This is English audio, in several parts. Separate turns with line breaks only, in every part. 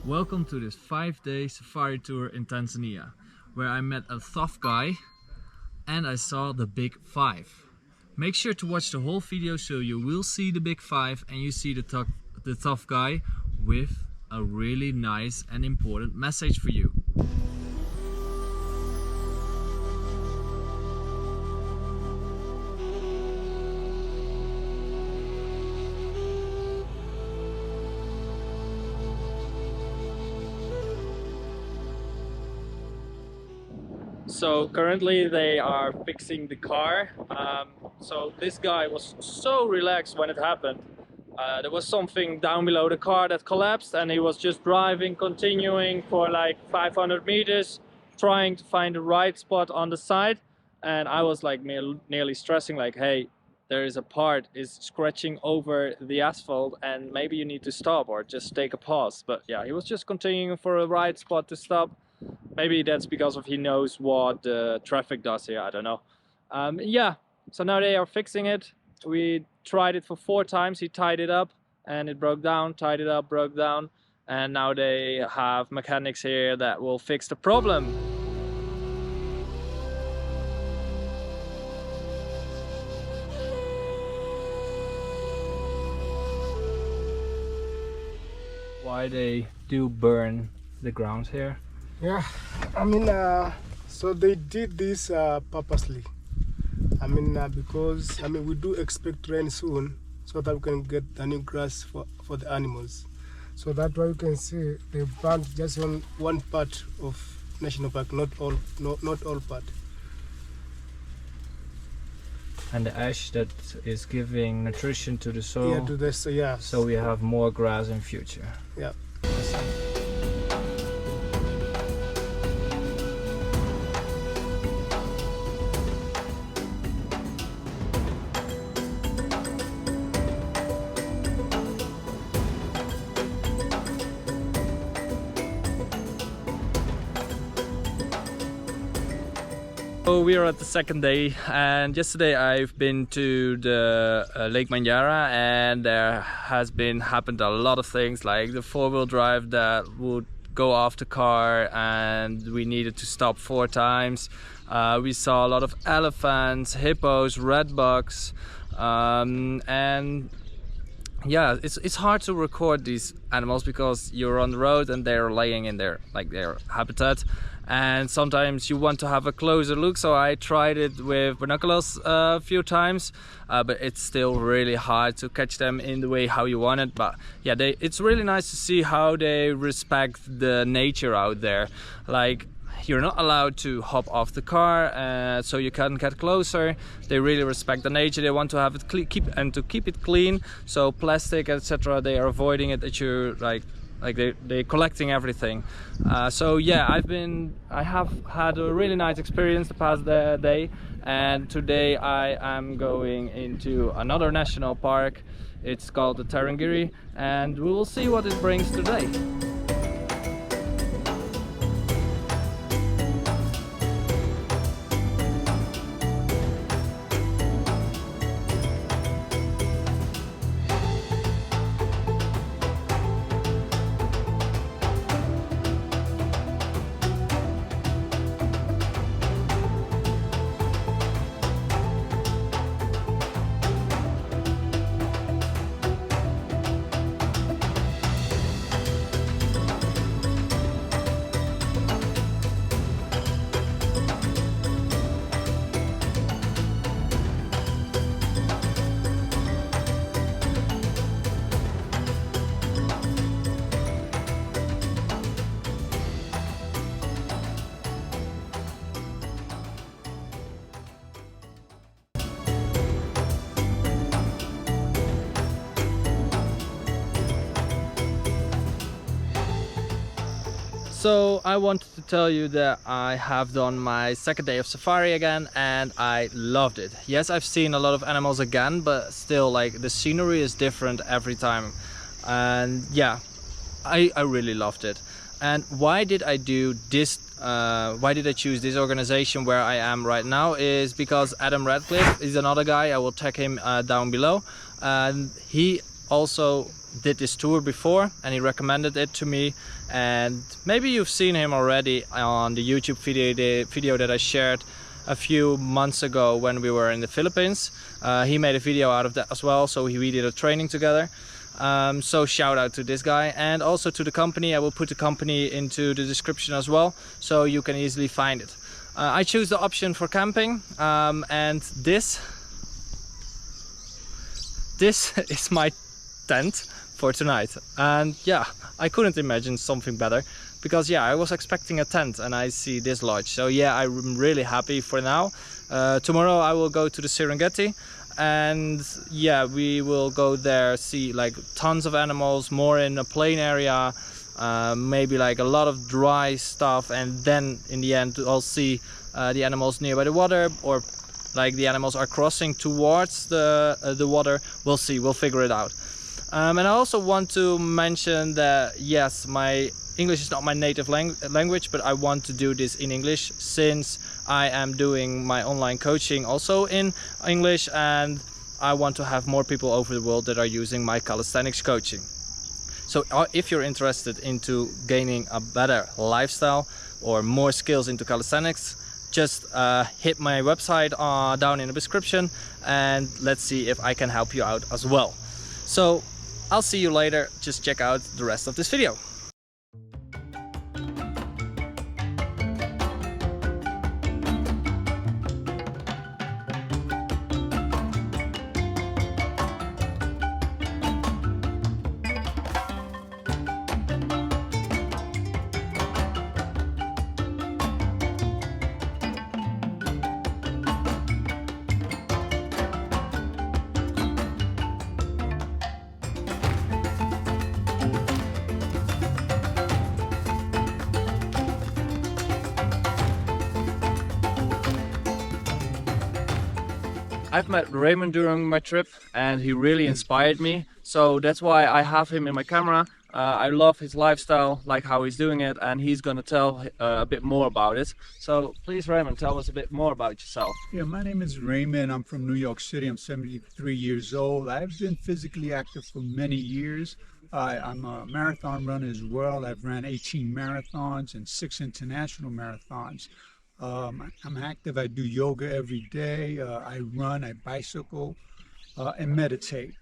Welcome to this 5-day safari tour in Tanzania, where I met a tough guy and I saw the big five. Make sure to watch the whole video so you will see the big five and you see the tough guy with a really nice and important message for you. So currently they are fixing the car. So this guy was so relaxed when it happened. There was something down below the car that collapsed and he was just driving, continuing for like 500 meters, trying to find the right spot on the side. And I was like nearly stressing like, hey, there is a part is scratching over the asphalt and maybe you need to stop or just take a pause. But yeah, he was just continuing for a right spot to stop. Maybe that's because of he knows what the traffic does here, I don't know. Yeah, so now they are fixing it. We tried it for 4 times, he tied it up and it broke down, tied it up, broke down. And now they have mechanics here that will fix the problem. Why they do burn the ground here?
Yeah, I mean, so they did this purposely. I mean, because we do expect rain soon, so that we can get the new grass for the animals. So that's why you can see they burnt just one part of national park, not all part.
And the ash that is giving nutrition to the soil.
Yeah, to this, yeah.
So we have more grass in future.
Yeah.
So we are at the second day, and yesterday I've been to the Lake Manyara, and there has happened a lot of things, like the 4-wheel drive that would go off the car and we needed to stop 4 times. We saw a lot of elephants, hippos, redbucks, and yeah, it's hard to record these animals because you're on the road and they're laying in their habitat, and sometimes you want to have a closer look. So I tried it with binoculars a few times, but it's still really hard to catch them in the way how you want it. But yeah, it's really nice to see how they respect the nature out there. Like, you're not allowed to hop off the car, so you can get closer. They really respect the nature. They want to have it keep it clean. So plastic, etc., they are avoiding it. That you're like they're collecting everything. So yeah, I have had a really nice experience the past day, and today I am going into another national park. It's called the Tarangire, and we will see what it brings today. So I wanted to tell you that I have done my second day of safari again and I loved it. Yes, I've seen a lot of animals again, but still, like, the scenery is different every time. And yeah, I really loved it. And why did I do this? Why did I choose this organization where I am right now? Is because Adam Radcliffe is another guy. I will tag him down below. And he also did this tour before and he recommended it to me, and maybe you've seen him already on the YouTube video that I shared a few months ago when we were in the Philippines. He made a video out of that as well, so we did a training together. So shout out to this guy, and also to the company. I will put the company into the description as well, so you can easily find it. I choose the option for camping, and this is my tent for tonight. And yeah, I couldn't imagine something better, because yeah, I was expecting a tent and I see this lodge. So yeah, I'm really happy for now. Tomorrow I will go to the Serengeti, and yeah, we will go there, see like tons of animals, more in a plain area, maybe like a lot of dry stuff, and then in the end I'll see the animals nearby the water, or like the animals are crossing towards the water. We'll see, we'll figure it out. And I also want to mention that yes, my English is not my native language, but I want to do this in English, since I am doing my online coaching also in English, and I want to have more people over the world that are using my calisthenics coaching. So if you're interested into gaining a better lifestyle or more skills into calisthenics, just hit my website down in the description, and let's see if I can help you out as well. So I'll see you later. Just check out the rest of this video. I've met Raymond during my trip, and he really inspired me, so that's why I have him in my camera. I love his lifestyle, like how he's doing it, and he's gonna tell a bit more about it. So please, Raymond, tell us a bit more about yourself.
Yeah, my name is Raymond. I'm from New York City. I'm 73 years old. I've been physically active for many years. I'm a marathon runner as well. I've ran 18 marathons and 6 international marathons. I'm active. I do yoga every day. I run, I bicycle, and meditate.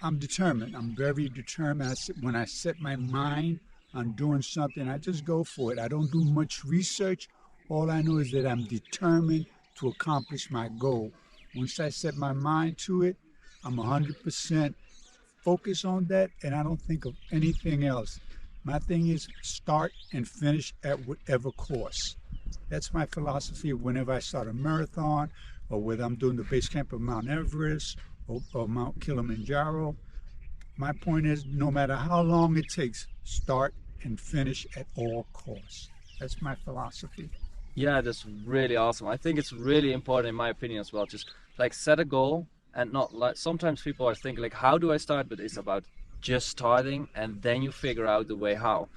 I'm determined. I'm very determined. When I set my mind on doing something, I just go for it. I don't do much research. All I know is that I'm determined to accomplish my goal. Once I set my mind to it, I'm 100% focused on that, and I don't think of anything else. My thing is start and finish at whatever course. That's my philosophy whenever I start a marathon, or whether I'm doing the base camp of Mount Everest or Mount Kilimanjaro. My point is, no matter how long it takes, start and finish at all costs. That's my philosophy.
Yeah, that's really awesome. I think it's really important, in my opinion as well, just like set a goal, and not like sometimes people are thinking like, how do I start? But it's about just starting, and then you figure out the way how.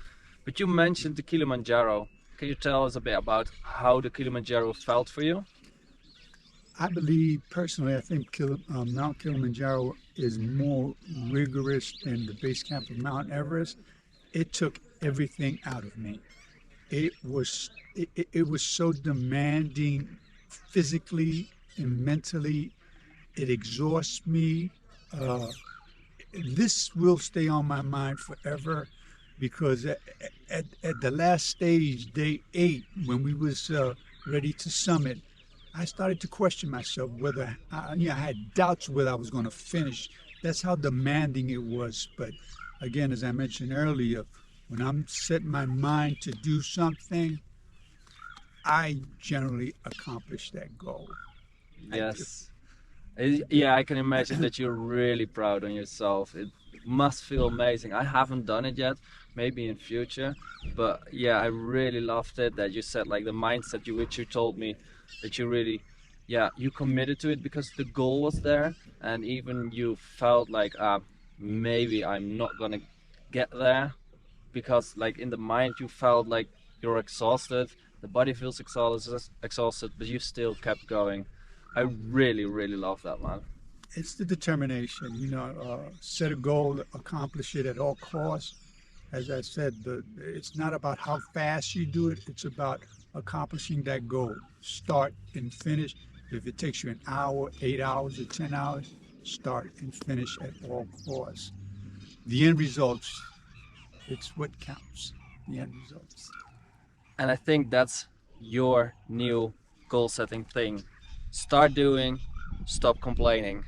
But you mentioned the Kilimanjaro. Can you tell us a bit about how the Kilimanjaro felt for you?
I believe, personally, I think Mount Kilimanjaro is more rigorous than the base camp of Mount Everest. It took everything out of me. It was so demanding physically and mentally. It exhausts me. This will stay on my mind forever, because at the last stage, day 8, when we was ready to summit, I started to question myself whether I had doubts whether I was going to finish. That's how demanding it was. But again, as I mentioned earlier, when I'm setting my mind to do something, I generally accomplish that goal.
Yes. Yeah, I can imagine that you're really proud on yourself. It must feel amazing. I haven't done it yet, maybe in future, but yeah, I really loved it that you said like the mindset which you told me, that you really, yeah, you committed to it because the goal was there, and even you felt like maybe I'm not gonna get there, because like in the mind you felt like you're exhausted, the body feels exhausted, but you still kept going. I really love that, man.
It's the determination, set a goal, accomplish it at all costs. As I said, it's not about how fast you do it, it's about accomplishing that goal. Start and finish. If it takes you an hour, 8 hours, or 10 hours, start and finish at all costs. The end results, it's what counts, the end results.
And I think that's your new goal setting thing. Start doing, stop complaining.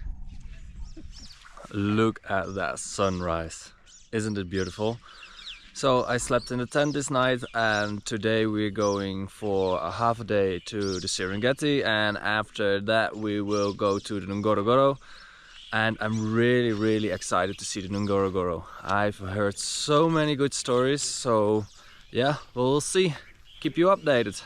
Look at that sunrise. Isn't it beautiful? So I slept in the tent this night, and today we're going for a half a day to the Serengeti, and after that we will go to the Ngorongoro. And I'm really excited to see the Ngorongoro. I've heard so many good stories, so yeah, we'll see. Keep you updated.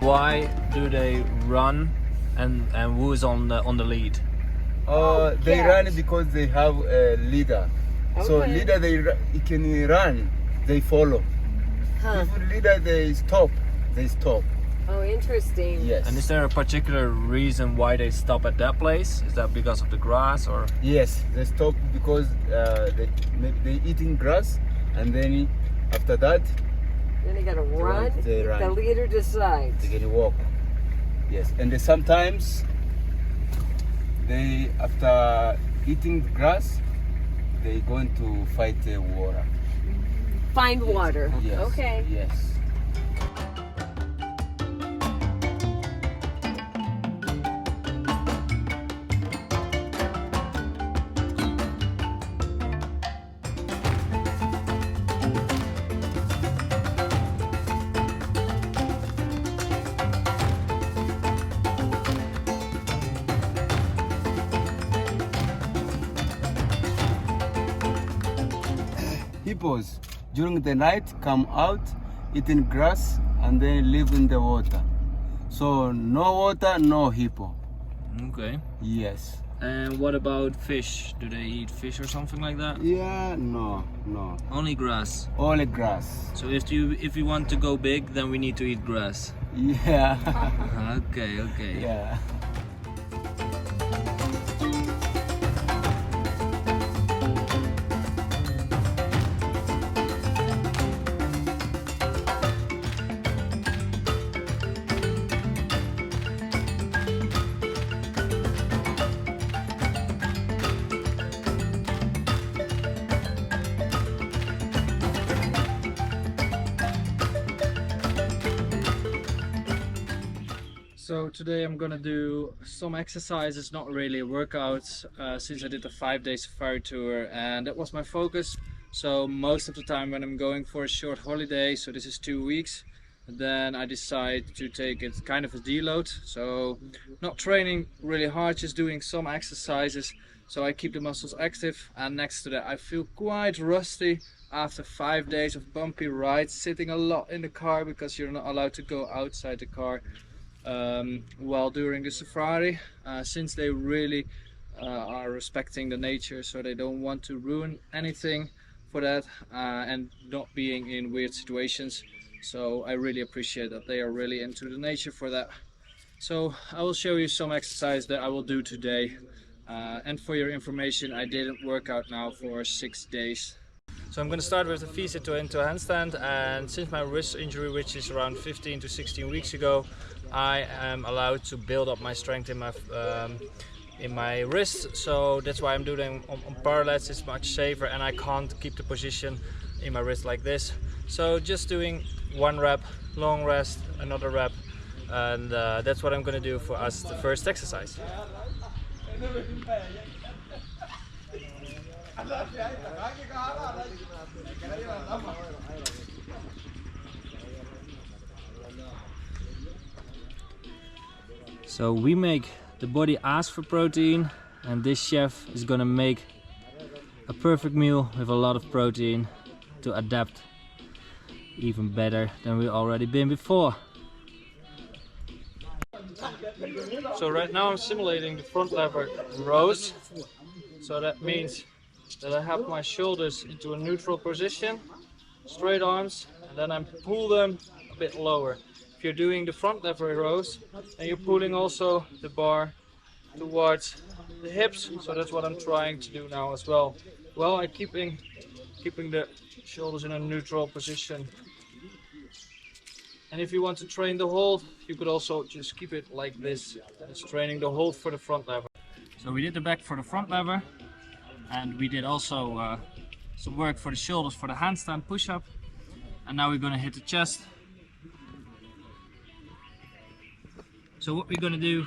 Why do they run, and who is on the lead?
They run because they have a leader. So leader he can run, they follow. If leader they stop.
Oh, interesting.
Yes.
And is there a particular reason why they stop at that place? Is that because of the grass or?
Yes, they stop because they eating grass, and then after that
Then they gotta run.
They run.
The leader decides.
they can walk. Yes, and they sometimes they after eating the grass they going to fight the water.
Find water.
Yes.
Okay.
Yes. Hippos during the night come out eating grass and then live in the water. So no water, no hippo.
Okay.
Yes.
And what about fish? Do they eat fish or something like that?
Yeah, no.
Only grass.
Only grass.
So if you want to go big, then we need to eat grass.
Yeah.
Okay.
Yeah.
So today I'm gonna do some exercises, not really a workout, since I did a 5-day safari tour and that was my focus. So most of the time when I'm going for a short holiday, so this is 2 weeks, then I decide to take it kind of a deload. So not training really hard, just doing some exercises so I keep the muscles active. And next to that I feel quite rusty after 5 days of bumpy rides, sitting a lot in the car because you're not allowed to go outside the car while during the safari, since they really are respecting the nature, so they don't want to ruin anything for that, and not being in weird situations. So I really appreciate that they are really into the nature for that. So I will show you some exercise that I will do today, and for your information, I didn't work out now for 6 days. So I'm going to start with the V-sit into a handstand, and since my wrist injury, which is around 15 to 16 weeks ago, I am allowed to build up my strength in my in my wrist, so that's why I'm doing on parallels. It's much safer, and I can't keep the position in my wrist like this. So just doing one rep, long rest, another rep, and that's what I'm going to do for us the first exercise. So we make the body ask for protein, and this chef is gonna make a perfect meal with a lot of protein to adapt even better than we already been before. So right now I'm simulating the front lever rows. So that means that I have my shoulders into a neutral position, straight arms, and then I pull them a bit lower. If you're doing the front lever rows, and you're pulling also the bar towards the hips, so that's what I'm trying to do now as well. Well, I'm keeping the shoulders in a neutral position. And if you want to train the hold, you could also just keep it like this. It's training the hold for the front lever. So we did the back for the front lever, and we did also some work for the shoulders for the handstand push-up. And now we're gonna hit the chest. So what we're gonna do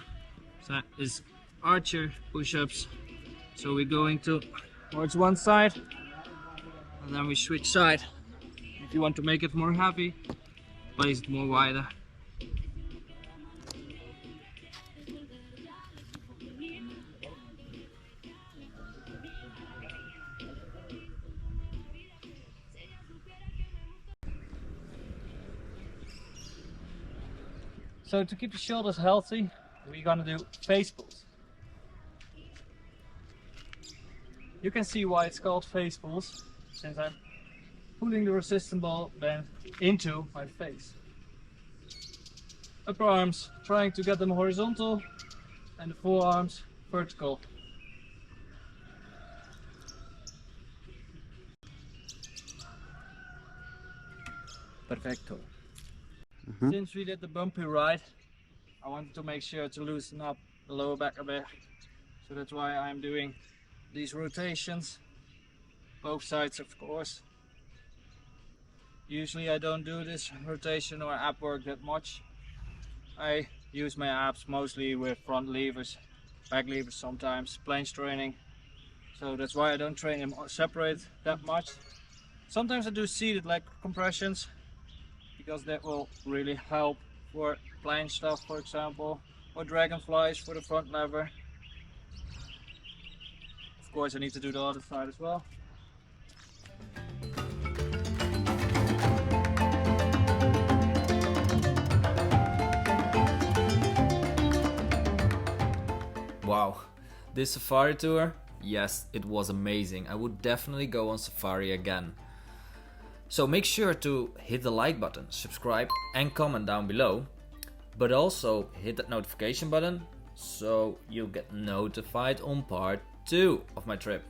is archer push-ups. So we're going towards one side, and then we switch side. If you want to make it more heavy, place it more wider. So to keep the shoulders healthy, we're gonna do face pulls. You can see why it's called face pulls, since I'm pulling the resistance ball band into my face. Upper arms, trying to get them horizontal, and the forearms vertical. Perfecto. Since we did the bumpy ride, I wanted to make sure to loosen up the lower back a bit. So that's why I'm doing these rotations, both sides of course. Usually I don't do this rotation or ab work that much. I use my abs mostly with front levers, back levers sometimes, planche training. So that's why I don't train them separate that much. Sometimes I do seated leg compressions, because that will really help for planche stuff, for example, or dragonflies for the front lever. Of course I need to do the other side as well. Wow, this safari tour, yes, it was amazing. I would definitely go on safari again. So make sure to hit the like button, subscribe and comment down below, but also hit that notification button so you'll get notified on part 2 of my trip.